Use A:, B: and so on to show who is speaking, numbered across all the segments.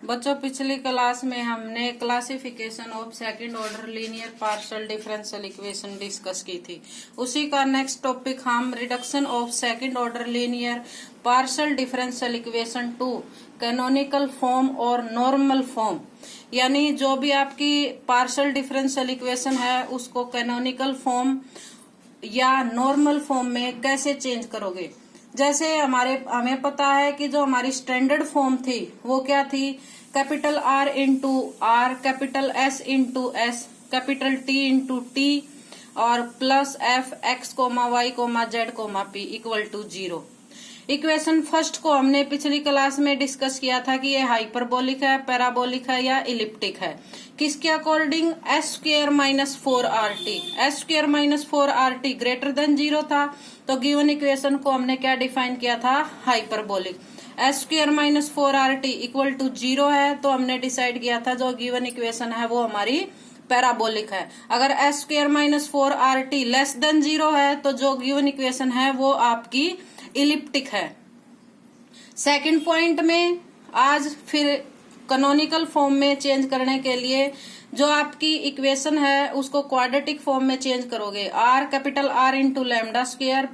A: बच्चों, पिछली क्लास में हमने classification of second order linear partial differential equation discuss की थी। उसी का नेक्स्ट टॉपिक हम reduction of second order linear partial differential equation two canonical form और नॉर्मल फॉर्म, यानी जो भी आपकी पार्शियल डिफरेंशियल इक्वेशन है उसको कैनोनिकल फॉर्म या नॉर्मल फॉर्म में कैसे चेंज करोगे। जैसे हमें पता है कि जो हमारी स्टैंडर्ड फॉर्म थी वो क्या थी, capital R into r, capital S into s, capital T into t और plus F x comma y comma z comma p equal to 0। Equation first को हमने पिछली क्लास में डिस्कस किया था कि ये हाइपरबोलिक है, पैराबोलिक है या इलिप्टिक है। किसके according, S square minus 4RT, S square minus 4RT greater than 0 था, तो गिवन इक्वेशन को हमने क्या डिफाइन किया था, hyperbolic. S square minus 4RT equal to 0 है तो हमने डिसाइड किया था जो गिवन इक्वेशन है वो हमारी पैराबोलिक है। अगर S square minus 4RT less than 0 है तो जो गिवन इक्वेशन है वो आपकी इलिप्टिक है। सेकंड पॉइंट में आज फिर कैनोनिकल फॉर्म में चेंज करने के लिए जो आपकी इक्वेशन है उसको क्वाड्रेटिक फॉर्म में चेंज करोगे। R capital R into lambda square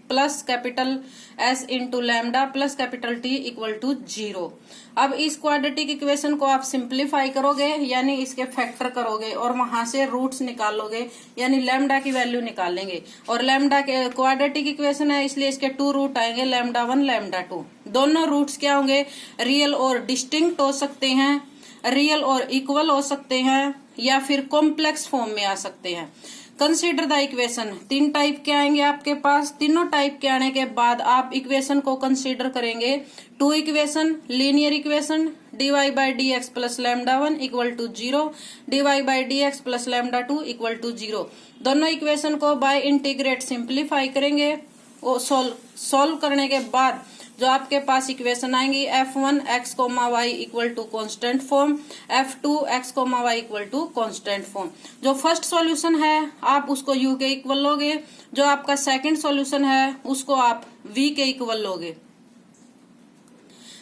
A: plus capital S into lambda plus capital T equal to 0। अब इस क्वाड्रेटिक इक्वेशन को आप सिंप्लीफाई करोगे यानी इसके फैक्टर करोगे और वहां से रूट्स निकालोगे यानी लैम्डा की वैल्यू निकालेंगे। और लैम्डा के क्वाड्रेटिक इक्वेशन है इसलिए इसके 2 रूट आएंगे, लैम्डा 1 लैम्डा 2। दोनों रूट्स क्या होंगे, रियल और डिस्टिंक्ट हो सकते हैं, रियल और इक्वल हो सकते हैं या फिर कॉम्प्लेक्स फॉर्म में आ सकते हैं। कंसीडर द इक्वेशन, 3 टाइप के आएंगे आपके पास। तीनों टाइप के आने के बाद आप इक्वेशन को कंसीडर करेंगे 2 equation, linear equation dy by d x plus lambda 1 equal to 0, dy by d x plus lambda 2 equal to 0। दोनों इक्वेशन को बाय इंटीग्रेट सिंप्लीफाई करेंगे। वो सोल्व करने के बाद जो आपके पास इक्वेशन आएंगी f1 x comma y equal to constant form, f2 x comma y equal to constant form. जो फर्स्ट सॉल्यूशन है आप उसको u के इक्वल लोगे, जो आपका सेकंड सॉल्यूशन है उसको आप v के इक्वल लोगे।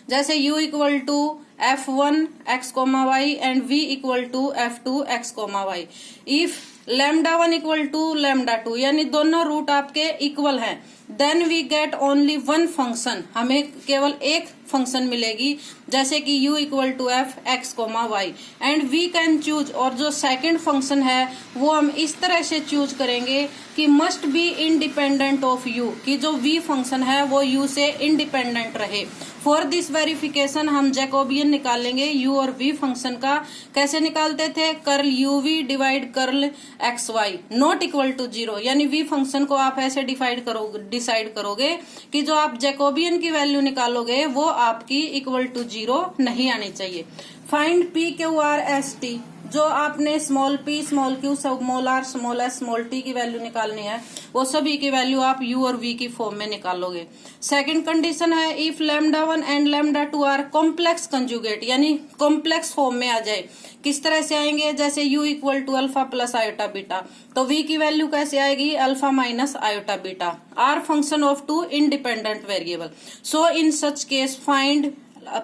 A: जैसे u equal to f1 x comma y and v equal to f2 x comma y. If lambda 1 equal to lambda 2 यानी दोनों रूट आपके इक्वल हैं, then we get only one function, हमें केवल एक फंक्शन मिलेगी जैसे कि u equal to f x comma y and we can choose. और जो सेकंड फंक्शन है वो हम इस तरह से चूज करेंगे कि must be independent of u, कि जो v फंक्शन है वो u से इंडिपेंडेंट रहे। फॉर दिस वेरिफिकेशन हम जैकोबियन निकालेंगे u और v फंक्शन का। कैसे निकालते थे, curl uv divide curl xy not equal to 0, यानी v फंक्शन को आप ऐसे डिसाइड करोगे कि जो आप जैकोबियन की वैल्यू निकालोगे वो आपकी इक्वल टू 0 नहीं आनी चाहिए। Find p q r s t, जो आपने small p small q small r small s small t की वैल्यू निकालनी है वो सभी की वैल्यू आप u और v की फॉर्म में निकालोगे। सेकंड कंडीशन है if lambda 1 and lambda 2 are complex conjugate, यानी कॉम्प्लेक्स फॉर्म में आ जाए। किस तरह से आएंगे, जैसे u equal to alpha plus iota beta, तो v की वैल्यू कैसे आएगी, alpha minus iota beta. Are function of 2 independent variable, so in such case find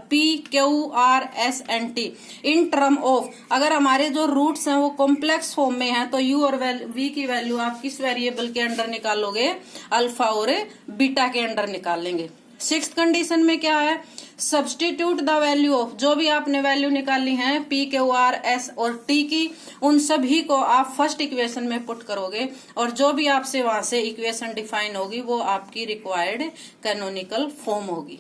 A: P, Q, R, S and T in term of, अगर हमारे जो roots हैं वो complex form में हैं तो U और V की वैल्यू आप किस वेरिएबल के अंडर निकालोगे, अल्फा और बीटा के अंडर निकाल लेंगे। सिक्स्थ कंडीशन में क्या है, सब्सटीट्यूट द वैल्यू ऑफ, जो भी आपने वैल्यू निकाली है P, Q, R, S और T की, उन सभी को आप फर्स्ट इक्वेशन में पुट करोगे और जो भी आपसे वहां से इक्वेशन डिफाइन होगी वो आपकी रिक्वायर्ड कैनोनिकल फॉर्म होगी।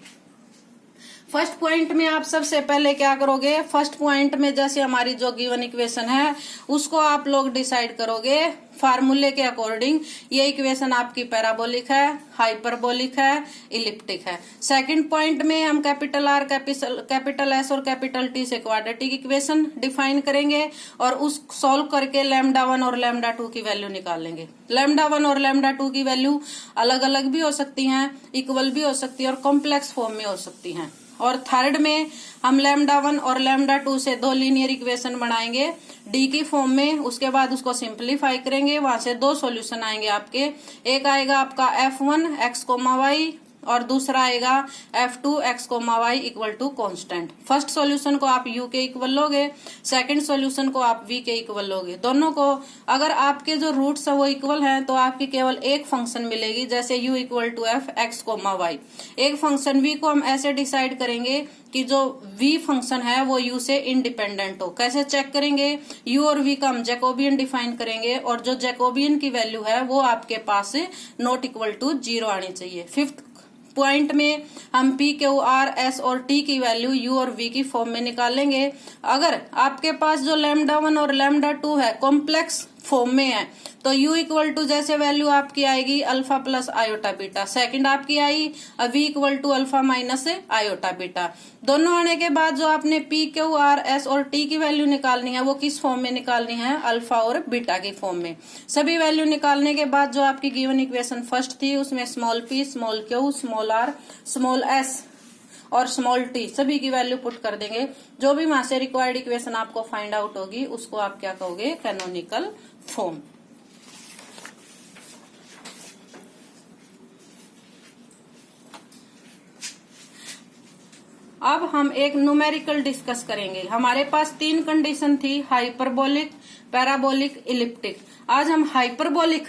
A: फर्स्ट पॉइंट में आप सबसे पहले क्या करोगे, फर्स्ट पॉइंट में जैसे हमारी जो गिवन इक्वेशन है उसको आप लोग डिसाइड करोगे फार्मूले के अकॉर्डिंग। ये इक्वेशन आपकी पैराबोलिक है, हाइपरबोलिक है, इलिप्टिक है। सेकंड पॉइंट में हम कैपिटल R कैपिटल S और कैपिटल T से क्वाड्रेटिक इक्वेशन डिफाइन करेंगे और उस सॉल्व करके लैम्डा 1 और लैम्डा 2 की वैल्यू निकालेंगे। लैम्डा 1 और लैम्डा 2 की वैल्यू अलग अलग भी हो सकती हैं, इक्वल भी हो सकती है और कॉम्प्लेक्स फॉर्म में हो सकती हैं। और थर्ड में हम लैम्डा 1 और लैम्डा 2 से दो लीनियर इक्वेशन बनाएंगे डी की फॉर्म में। उसके बाद उसको सिंप्लीफाई करेंगे, वहां से दो सॉल्यूशन आएंगे आपके। एक आएगा आपका F1 x, y और दूसरा आएगा F2 x, y equal to constant. First solution को आप u के इक्वल लोगे, सेकंड सॉल्यूशन को आप v के इक्वल लोगे। दोनों को अगर आपके जो रूट्स है वो इक्वल हैं तो आपकी केवल एक फंक्शन मिलेगी, जैसे u equal to f x, y। एक फंक्शन v को हम ऐसे डिसाइड करेंगे कि जो v फंक्शन है वो u से इंडिपेंडेंट हो। कैसे चेक करेंगे? u और v का हम जैकोबियन डिफाइन करेंगे और जो जैकोबियन की वैल्यू है वो आपके पास नॉट इक्वल टू 0 आनी चाहिए। फिफ्थ पॉइंट में हम P, Q, R, S और T की वैल्यू U और V की फॉर्म में निकालेंगे। अगर आपके पास जो लैम्डा 1 और लैम्डा 2 है कॉम्प्लेक्स फॉर्म में है तो U इक्वल टू जैसे वैल्यू आपकी आएगी alpha plus iota beta, second आपकी आई V equal to alpha minus iota beta. दोनों आने के बाद जो आपने P, Q, R, S और T की वैल्यू निकालनी है वो किस फॉर्म में निकालनी है? अल्फा और बीटा की फॉर्म में। सभी वैल्यू निकालने के बाद जो आपकी गिवन इक्वेशन फर्स्ट थी उसमें small p, small q, small r, small s और स्मॉल t सभी की वैल्यू पुट कर देंगे। जो भी वहां से रिक्वायर्ड इक्वेशन आपको फाइंड आउट होगी उसको आप क्या कहोगे? Canonical form. अब हम एक न्यूमेरिकल डिस्कस करेंगे। हमारे पास तीन कंडीशन थी, हाइपरबोलिक, पैराबोलिक, इलिप्टिक। आज हम हाइपरबोलिक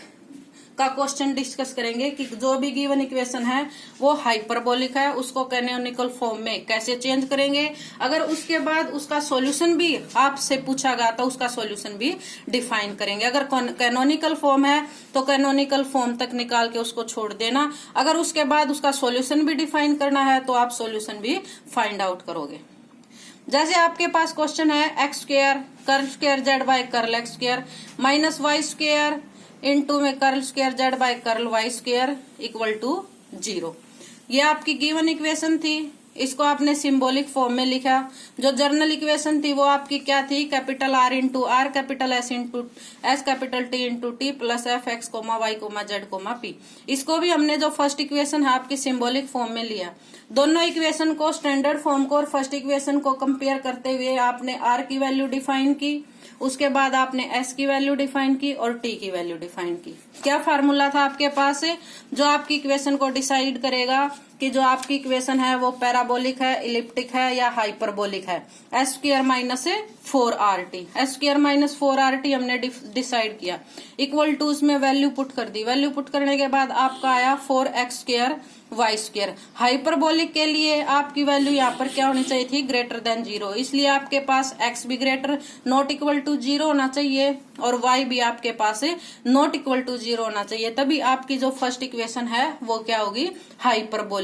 A: का क्वेश्चन डिस्कस करेंगे कि जो भी गिवन इक्वेशन है वो हाइपरबोलिक है, उसको कैनोनिकल फॉर्म में कैसे चेंज करेंगे। अगर उसके बाद उसका सॉल्यूशन भी आपसे पूछा गया तो उसका सॉल्यूशन भी डिफाइन करेंगे। अगर कैनोनिकल फॉर्म है तो कैनोनिकल फॉर्म तक निकाल के उसको छोड़ देना। अगर उसके बाद उसका सॉल्यूशन भी डिफाइन करना है तो आप सॉल्यूशन भी फाइंड आउट करोगे। जैसे आपके पास क्वेश्चन है x square curl square z by curl x square minus y square into में curl square z by curl y square equal to 0। ये आपकी गिवन इक्वेशन थी, इसको आपने सिंबॉलिक फॉर्म में लिखा। जो जर्नल इक्वेशन थी वो आपकी क्या थी? Capital R into r, capital S into s, capital T into t plus f x comma y comma z comma p. इसको भी हमने जो फर्स्ट इक्वेशन है आपकी सिंबॉलिक फॉर्म में लिया। दोनों इक्वेशन को, स्टैंडर्ड फॉर्म को और फर्स्ट इक्वेशन को कंपेयर करते हुए आपने R की वैल्यू डिफाइन की, उसके बाद आपने S की वैल्यू डिफाइन की और T की वैल्यू डिफाइन की। क्या फार्मूला था आपके पास जो आपकी इक्वेशन को डिसाइड करेगा कि जो आपकी इक्वेशन है वो पैराबोलिक है, इलिप्टिक है या हाइपरबोलिक है? S square minus 4RT। S square minus 4RT हमने डिसाइड किया, इक्वल टू उसमें वैल्यू पुट कर दी। वैल्यू पुट करने के बाद आपका आया 4x square Y square. Hyperbolic के लिए आपकी वैल्यू यहाँ पर क्या होनी चाहिए थी? Greater than 0। इसलिए आपके पास x भी ग्रेटर नॉट इक्वल टू 0 होना चाहिए और y भी आपके पास नॉट इक्वल टू 0 होना चाहिए, तभी आपकी जो फर्स्ट इक्वेशन है वो क्या होगी? हाइपरबोलिक।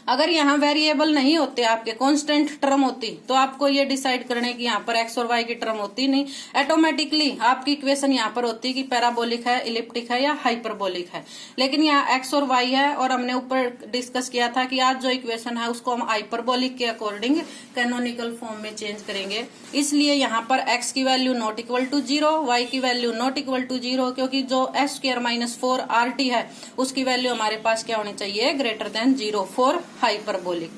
A: अगर यहाँ वेरिएबल नहीं होते, आपके कांस्टेंट टर्म होती तो आपको ये डिसाइड करने की यहाँ पर x और y की टर्म होती नहीं, ऑटोमेटिकली आपकी इक्वेशन यहाँ पर होती कि पैराबोलिक है, इलिप्टिक है या हाइपरबोलिक है। लेकिन यहाँ x और y है और हमने ऊपर डिस्कस किया था कि आज जो इक्वेशन है उसको हम हाइपरबोलिक के अकॉर्डिंग कैनोनिकल फॉर्म में चेंज करेंगे। इसलिए यहाँ पर x की value not equal to 0, y की वैल्यू नॉट इक्वल टू 0, क्योंकि जो s स्क्वायर माइनस 4RT है उसकी वैल्यू हमारे पास क्या होनी चाहिए? Greater than 0 for hyperbolic.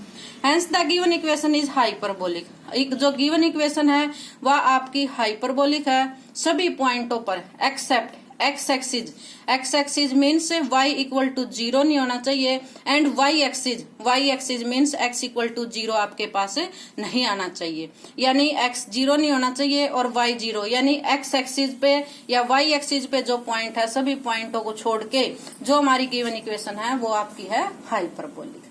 A: Hence the given equation is hyperbolic. एक जो गिवन इक्वेशन है वह आपकी हाइपरबोलिक है सभी पॉइंटों पर except x axis. X axis means y equal to 0 नहीं होना चाहिए and y axis means x equal to 0 आपके पास नहीं आना चाहिए। यानी x 0 नहीं होना चाहिए और y 0, यानी x एक्सिस पे या y एक्सिस पे जो पॉइंट है सभी पॉइंटों को छोड़ के जो हमारी गिवन इक्वेशन है वो आपकी है हाइपरबोलिक।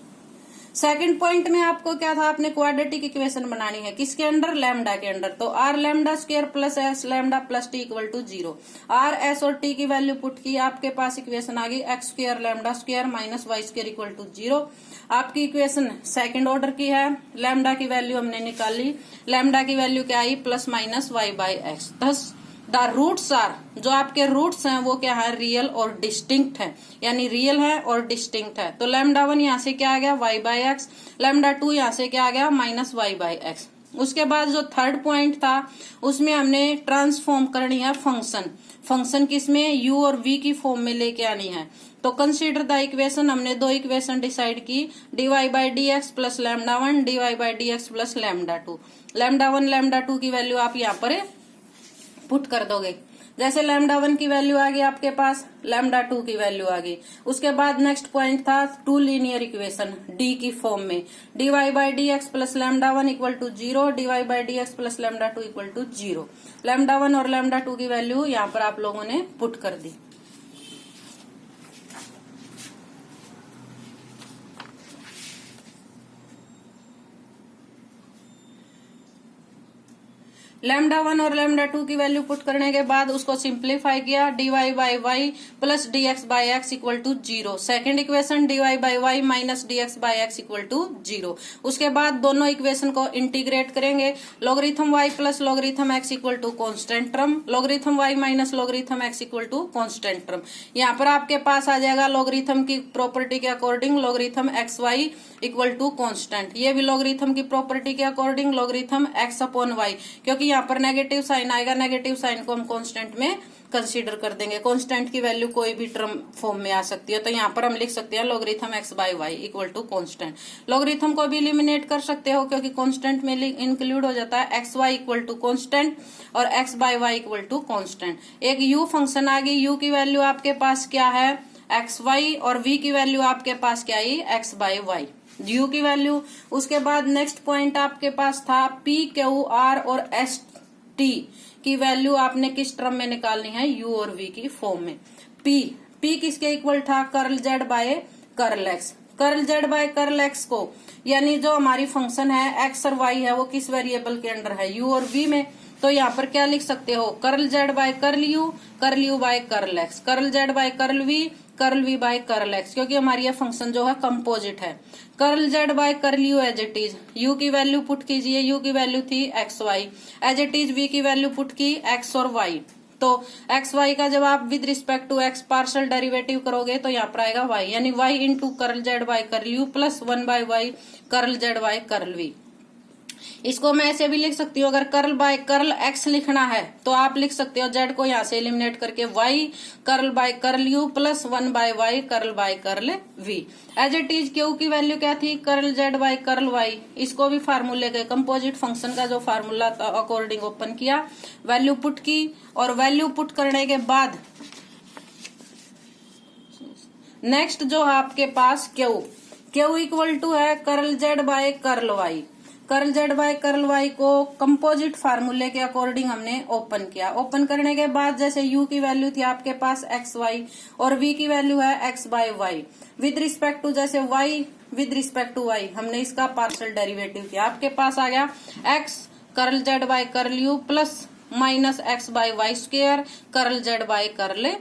A: सेकंड पॉइंट में आपको क्या था? आपने क्वाड्रेटिक इक्वेशन बनानी है, किसके अंडर? लैम्डा के अंडर। तो r lambda square plus s lambda plus t equal to 0। r, s और t की वैल्यू पुट की, आपके पास इक्वेशन आ गई x square lambda square minus y square equal to 0। आपकी इक्वेशन सेकंड ऑर्डर की है। लैम्डा की वैल्यू हमने निकाली, लैम्डा की वैल्यू क्या आई? Plus minus y by x. Thus the roots are, जो आपके रूट्स हैं वो क्या है? रियल और डिस्टिंक्ट है, यानी रियल है और डिस्टिंक्ट है। तो लैम्डा 1 यहाँ से क्या आ गया? y by x. लैम्डा 2 यहाँ से क्या आ गया? Minus y by x. उसके बाद जो थर्ड पॉइंट था उसमें हमने ट्रांसफॉर्म करनी है फंक्शन। फंक्शन किसमें? u और v की फॉर्म में लेके आनी है। तो कंसीडर द इक्वेशन, हमने दो इक्वेशन डिसाइड की, dy by d x plus lambda 1 dy by d x plus lambda 2। Lambda 1 lambda 2 की वैल्यू आप यहाँ पर पुट कर दोगे। जैसे लैम्डा 1 की वैल्यू आ गई आपके पास, लैम्डा 2 की वैल्यू आ गई। उसके बाद नेक्स्ट पॉइंट था टू लीनियर इक्वेशन डी की फॉर्म में, dy by d x plus lambda 1 equal to 0, dy by d x plus lambda 2 equal to 0। Lambda 1 और लैम्डा 2 की वैल्यू यहाँ पर आप लोगों ने पुट कर दी। लैम्डा 1 और लैम्डा 2 की वैल्यू पुट करने के बाद उसको सिंप्लीफाई किया, dy by y plus dx by x equal to 0। Second equation dy by y minus dx by x equal to 0। उसके बाद दोनों इक्वेशन को इंटीग्रेट करेंगे, logarithm y plus logarithm x equal to constant term, logarithm y minus logarithm x equal to constant term. यहाँ पर आपके पास आ जाएगा logarithm की प्रॉपर्टी के according logarithm x y equal to constant, ये भी लॉगरिथम की प्रॉपर्टी के according logarithm x upon y, क्योंकि यहाँ पर नेगेटिव साइन आएगा, नेगेटिव साइन को हम कांस्टेंट में कंसीडर कर देंगे। कांस्टेंट की वैल्यू कोई भी टर्म फॉर्म में आ सकती है, तो यहाँ पर हम लिख सकते हैं logarithm x by y equal to constant. Logarithm को भी एलिमिनेट कर सकते हो क्योंकि कांस्टेंट में इंक्लूड हो जाता है x y equal to constant और x by y equal to constant. एक u फंक्शन आ गई, u की वैल्यू आपके पास क्या है एक्स वाई, और v की वैल्यू आपके पास क्या आई एक्स बाई वाई, u की वैल्यू। उसके बाद नेक्स्ट पॉइंट आपके पास था p क्यू आर और एस टी की वैल्यू आपने किस टर्म में निकालनी है, u और v की फॉर्म में। p किसके इक्वल था curl z by curl x, curl z by curl x को, यानी जो हमारी फंक्शन है x और y है वो किस वेरिएबल के अंडर है, u और v में। तो यहाँ पर क्या लिख सकते हो curl z by curl u by curl x, curl z by curl v by curl x, क्योंकि हमारी यह फंक्शन जो है कंपोजिट है। Curl z by curl u as it is, u की वैल्यू पुट कीजिए, u की वैल्यू थी x y, as it is v की वैल्यू पुट की x और y। तो एक्स वाई का जब आप with respect to x partial derivative करोगे तो यहाँ पर आएगा y, यानी y into curl z by curl u plus 1 by y curl z by curl v। इसको मैं ऐसे भी लिख सकती हूँ, अगर कर्ल बाय कर्ल x लिखना है तो आप लिख सकते हो z को यहाँ से एलिमिनेट करके y curl by curl u plus 1 by y curl by curl v। As it is q की वैल्यू क्या थी curl z by curl y, इसको भी फार्मूले के कंपोजिट फंक्शन का जो फार्मूला था अकॉर्डिंग ओपन किया, वैल्यू पुट की, और वैल्यू पुट करने के बाद नेक्स्ट जो है आपके पास क्यू इक्वल टू है curl z by curl y। Curl z by curl y को कंपोजिट फार्मूले के अकॉर्डिंग हमने ओपन किया। ओपन करने के बाद जैसे u की वैल्यू थी आपके पास एक्स वाई और v की वैल्यू है x by y, with respect to जैसे y with respect to y हमने इसका पार्शियल डेरिवेटिव किया, आपके पास आ गया x curl z by curl u plus minus x by y square curl z by curl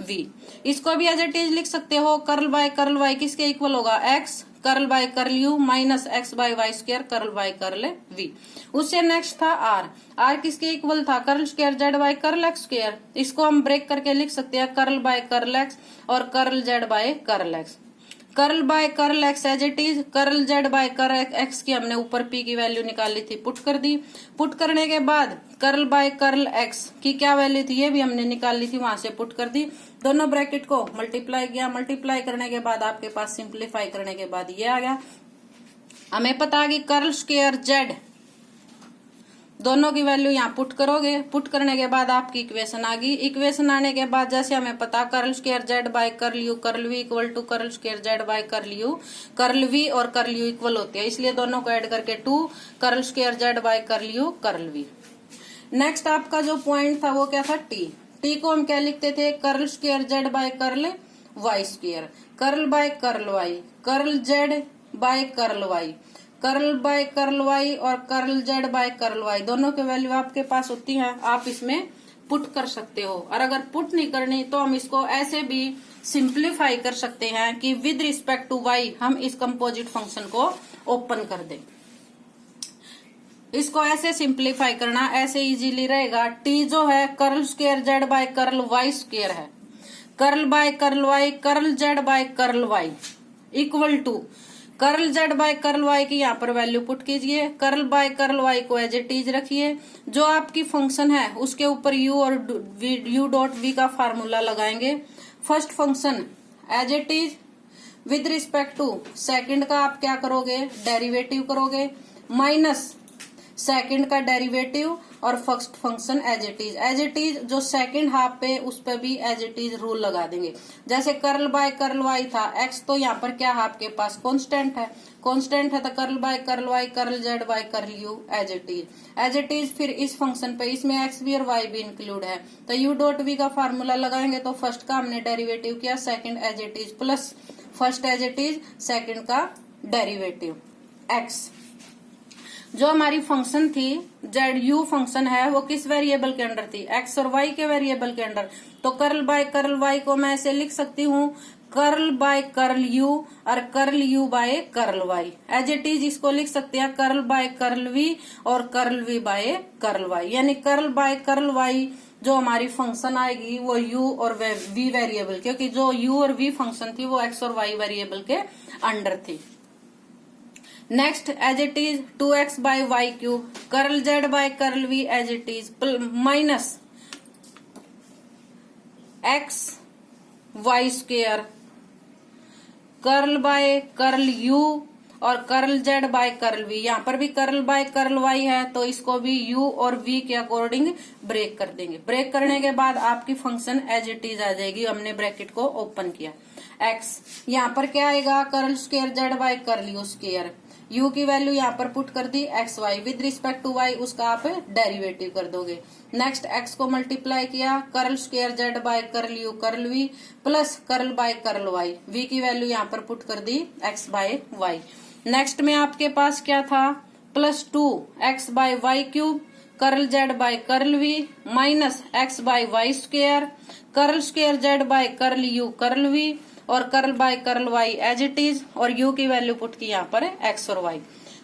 A: v। इसको भी एज इट इज लिख सकते हो कर्ल बाय कर्ल y किसके इक्वल होगा x curl by curl u minus x by y square curl by curl v। उससे next था r किसके इक्वल था curl square z by curl x square, इसको हम ब्रेक करके लिख सकते हैं कर्ल बाय कर्ल x और curl z by curl x। Curl by curl x as it is, curl z by curl x की हमने ऊपर p की वैल्यू निकाली थी, पुट कर दी। पुट करने के बाद कर्ल बाय कर्ल x की क्या वैल्यू थी ये भी हमने निकाल ली थी, वहां से पुट कर दी। दोनों ब्रैकेट को मल्टीप्लाई किया, मल्टीप्लाई करने के बाद आपके पास सिंप्लीफाई करने के बाद ये आ गया। हमें पता है कि कर्ल स्क्वायर z दोनों की वैल्यू यहाँ पुट करोगे, पुट करने के बाद आपकी इक्वेशन आ गई। इक्वेशन आने के बाद जैसे हमें पता curl square z by curl u curl v equal to curl square z by curl u, curl v और कर्ल u इक्वल होते हैं, इसलिए दोनों को ऐड करके 2 curl square z by curl u curl v। Next आपका जो point था वो क्या था t को हम क्या लिखते थे curl square z by curl y square, curl by curl y, curl z by curl y, curl by curl y और curl z by curl y, दोनों के वैल्यू आपके पास होती है, आप इसमें पुट कर सकते हो। और अगर पुट नहीं करनी तो हम इसको ऐसे भी सिंप्लीफाई कर सकते हैं कि विद रिस्पेक्ट टू y हम इस कंपोजिट फंक्शन को ओपन कर दें। इसको ऐसे सिंप्लीफाई करना ऐसे इजीली रहेगा, t जो है curl square z by curl y square है, curl by curl y curl z by curl y equal to curl z by curl y की यहाँ पर वैल्यू पुट कीजिए, कर्ल बाय कर्ल y को as it is रखिए, जो आपकी function है उसके ऊपर u और u डॉट v का फार्मूला लगाएंगे। First function as it is with respect to second का आप क्या करोगे, डेरिवेटिव करोगे, माइनस सेकंड का डेरिवेटिव और first function as it is जो सेकंड हाफ पे उस पे भी एज इट इज रूल लगा देंगे। जैसे कर्ल बाय कर्ल वाई था, एक्स तो यहाँ पर क्या है आपके पास कांस्टेंट है, तो curl by curl y curl z by curl u as it is. फिर इस फंक्शन पे इसमें एक्स भी और वाई भी इंक्लूड है, तो यू डॉट वी का फार्मूला लगाएंगे तो फर्स्ट का हमने डेरिवेटिव किया, second as it is plus first as it is, second का डेरिवेटिव एक्स। जो हमारी फंक्शन थी जेड यू फंक्शन है वो किस वेरिएबल के अंडर थी, एक्स और वाई के वेरिएबल के अंडर। तो कर्ल बाय कर्ल वाई को मैं ऐसे लिख सकती हूँ, कर्ल बाय कर्ल यू और curl u by curl y. As it is इसको लिख सकते हैं कर्ल बाय कर्ल वी और curl v by curl y, यानी कर्ल बाय कर्ल वाई जो हमारी फंक्शन आएगी वो यू और वी वेरिएबल, क्योंकि जो यू और वी फंक्शन थी वो एक्स और वाई वेरिएबल के अंडर थी। Next as it is 2x by y cube, curl z by curl v as it is, minus x y square, curl by curl u और curl z by curl v. यहाँ पर भी curl by curl Y है तो इसको भी you और we के अकॉर्डिंग ब्रेक कर देंगे। ब्रेक करने के बाद आपकी फंक्शन एज इट इज आ जाएगी, हमने ब्रैकेट को ओपन किया। एक्स यहाँ पर क्या आएगा, curl square z by curl u square, u की वैल्यू यहाँ पर पुट कर दी x y, with respect to y उसका आप डेरिवेटिव कर दोगे। नेक्स्ट एक्स को मल्टीप्लाई किया, curl square z by curl u curl v plus curl by curl y, v की वैल्यू यहाँ पर पुट कर दी एक्स बाय वाई। नेक्स्ट में आपके पास क्या था, plus 2x by y cube, curl z by curl v minus x by y square, curl square z by curl u curl v और curl by curl y as it is, और u की value put की यहाँ पर x और y.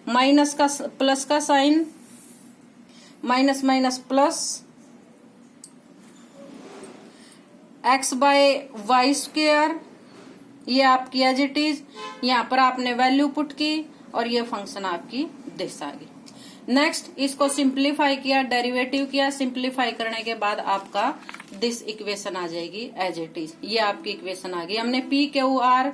A: Minus का plus का sign, minus minus plus, x by y square ये आपकी एज इट इज, यहाँ पर आपने वैल्यू पुट की और ये फंक्शन आपकी दिस आ गई। नेक्स्ट इसको सिंप्लीफाई किया, डेरिवेटिव किया, सिंप्लीफाई करने के बाद आपका दिस इक्वेशन आ जाएगी एज इट इज, ये आपकी इक्वेशन आ गई। हमने पी क्यू आर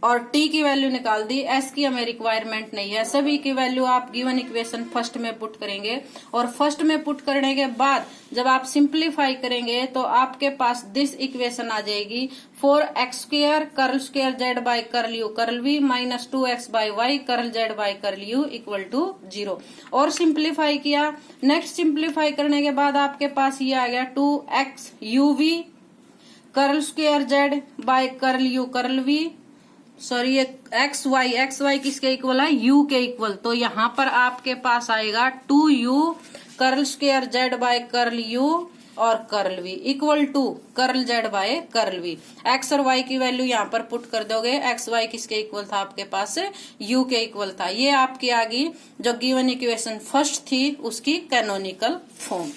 A: और टी की वैल्यू निकाल दी, एस की हमें रिक्वायरमेंट नहीं है, सभी की वैल्यू आप गिवन इक्वेशन फर्स्ट में पुट करेंगे और फर्स्ट में पुट करने के बाद जब आप सिंप्लीफाई करेंगे तो आपके पास दिस इक्वेशन आ जाएगी 4x square curl square z by curl u curl v minus 2x by y curl z by curl u equal to 0 और सिंप्लीफाई किया। नेक्स्ट सिंप्लीफाई करने के बाद आपके पास ये आ गया 2x u v curl square z by curl u curl v, sorry ये एक्स वाई किसके इक्वल है, यू के इक्वल, तो यहाँ पर आपके पास आएगा 2u curl square z by curl u और curl v equal to curl z by curl v. X और वाई की वैल्यू यहाँ पर पुट कर दोगे, एक्स वाई किसके इक्वल था आपके पास, यू के इक्वल था। ये आपकी आ गई जो गिवन इक्वेशन फर्स्ट थी उसकी कैनोनिकल फॉर्म।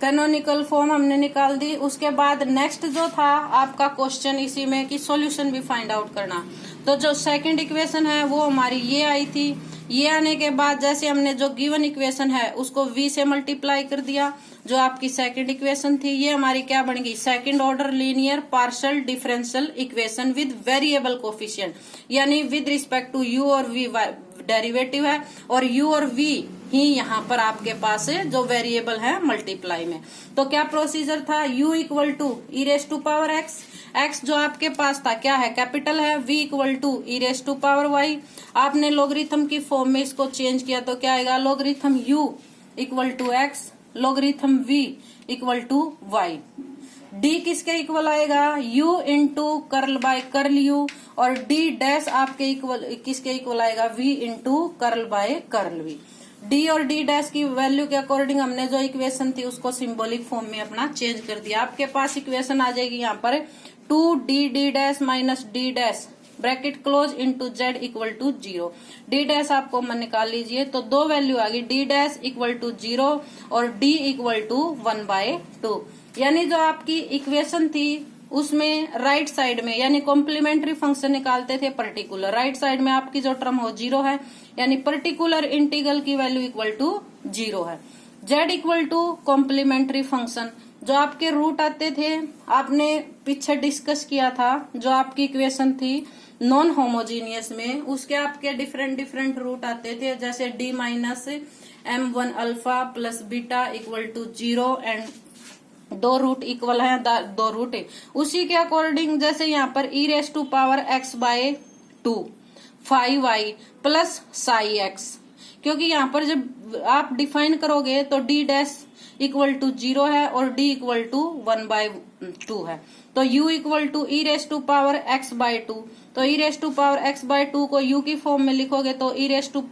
A: कैनोनिकल फॉर्म हमने निकाल दी। उसके बाद नेक्स्ट जो था आपका क्वेश्चन इसी में कि सॉल्यूशन भी फाइंड आउट करना, तो जो सेकंड इक्वेशन है वो हमारी ये आई थी। ये आने के बाद जैसे हमने जो गिवन इक्वेशन है उसको v से मल्टीप्लाई कर दिया, जो आपकी सेकंड इक्वेशन थी ये हमारी क्या बन गई, second order linear partial differential equation with variable coefficient, यानी विद रिस्पेक्ट टू u और v डेरिवेटिव है और u और v ही यहाँ पर आपके पास जो वेरिएबल है मल्टीप्लाई में। तो क्या प्रोसीजर था, u equal to e raise to power x, x जो आपके पास था क्या है, कैपिटल है, v equal to e raise to power y। आपने लॉगरिथम की फॉर्म में इसको चेंज किया तो क्या आएगा, logarithm u equal to x logarithm v equal to y। d किसके इक्वल आएगा, u into curl by curl u और d डैश आपके इक्वल किसके इक्वल आएगा, v into curl by curl v। d और d डैश की वैल्यू के अकॉर्डिंग हमने जो इक्वेशन थी उसको सिंबॉलिक फॉर्म में अपना चेंज कर दिया। आपके पास इक्वेशन आ जाएगी यहाँ पर 2d dash minus d dash bracket close into z equal to 0। D dash आपको मन निकाल लीजिए तो दो वैल्यू आ गई, डी डैश इक्वल टू 0 और d इक्वल टू 1/2। यानी जो आपकी इक्वेशन थी उसमें राइट साइड में यानी कॉम्प्लीमेंट्री फंक्शन निकालते थे पर्टिकुलर, राइट साइड में आपकी जो टर्म हो 0 है, यानी पर्टिकुलर इंटीग्रल की वैल्यू इक्वल टू 0 है। z equal to complementary function, जो आपके रूट आते थे आपने पीछे डिस्कस किया था, जो आपकी इक्वेशन थी नॉन होमोजीनियस में, उसके आपके डिफरेंट डिफरेंट रूट आते थे, जैसे d minus m1 alpha plus beta equal to 0 and दो रूट इक्वल है, दो रूट है। उसी के अकॉर्डिंग जैसे यहाँ पर e raise to power x by 2 5y plus psi x, क्योंकि यहाँ पर जब आप डिफाइन करोगे तो d डैश इक्वल टू 0 है और d इक्वल टू 1/2 है, तो u equal to e raise to power x by 2, तो e raise to power x by 2 को u की फॉर्म में लिखोगे तो e raise to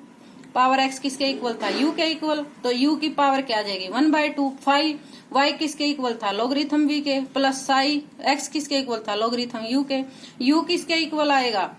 A: power x किसके इक्वल था, u के इक्वल, तो u की पावर क्या आ जाएगी 1/2, 5y किसके इक्वल था लोगरिथम v के, प्लस साई x किसके इक्वल था लोगरिथम u के, u किसके इक्वल आएगा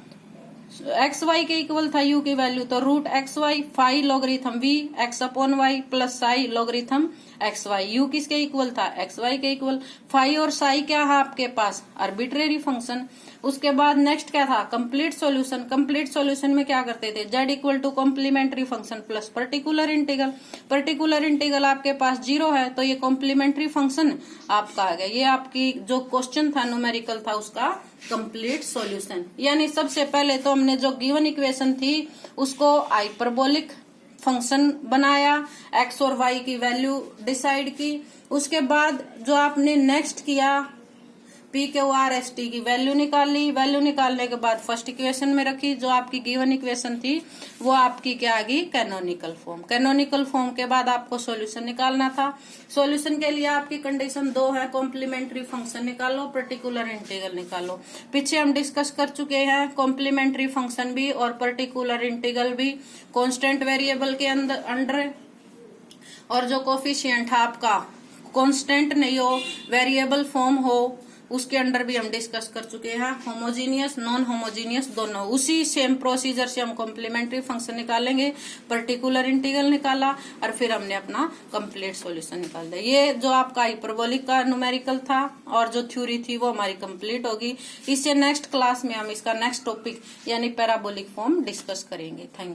A: एक्स वाई के इक्वल था u की वैल्यू, तो root x y 5 logarithm v x upon y plus psi logarithm x y, u किसके इक्वल था एक्स वाई के इक्वल। 5 और साई क्या है आपके पास आर्बिट्रेरी फंक्शन। उसके बाद नेक्स्ट क्या था कंप्लीट सॉल्यूशन। कंप्लीट सॉल्यूशन में क्या करते थे z equal to complementary function plus particular integral. Particular integral आपके पास 0 है तो ये कॉम्प्लीमेंट्री फंक्शन आपका आ गया। ये आपकी जो क्वेश्चन था न्यूमेरिकल था उसका कंप्लीट सॉल्यूशन। यानी सबसे पहले तो हमने जो गिवन इक्वेशन थी उसको हाइपरबोलिक फंक्शन बनाया, x और y की वैल्यू डिसाइड की। उसके बाद जो आपने नेक्स्ट किया पी के आर एस टी की वैल्यू निकाल ली। वैल्यू निकालने के बाद फर्स्ट इक्वेशन में रखी। जो आपकी गिवन इक्वेशन थी वो आपकी क्या आ गई कैनोनिकल फॉर्म। कैनोनिकल फॉर्म के बाद आपको सॉल्यूशन निकालना था। सॉल्यूशन के लिए आपकी कंडीशन 2 है, कॉम्प्लीमेंट्री फंक्शन निकालो, पर्टिकुलर इंटीग्रल निकालो। पीछे हम डिस्कस कर चुके हैं कॉम्प्लीमेंट्री फंक्शन भी और पर्टिकुलर इंटीग्रल भी कांस्टेंट वेरिएबल के अंडर, और जो कोफिशिएंट है आपका कांस्टेंट नहीं हो वेरिएबल फॉर्म हो उसके अंडर भी हम डिस्कस कर चुके हैं। होमोजीनियस नॉन होमोजीनियस दोनों। उसी सेम प्रोसीजर से हम कॉम्प्लीमेंट्री फंक्शन निकालेंगे, पर्टिकुलर इंटीग्रल निकाला और फिर हमने अपना कंप्लीट सॉल्यूशन निकाल दिया। ये जो आपका हाइपरबोलिक का न्यूमेरिकल था और जो थ्योरी थी वो हमारी कंप्लीट होगी। इससे नेक्स्ट क्लास में हम इसका नेक्स्ट टॉपिक यानी पैराबोलिक फॉर्म डिस्कस करेंगे। Thank you.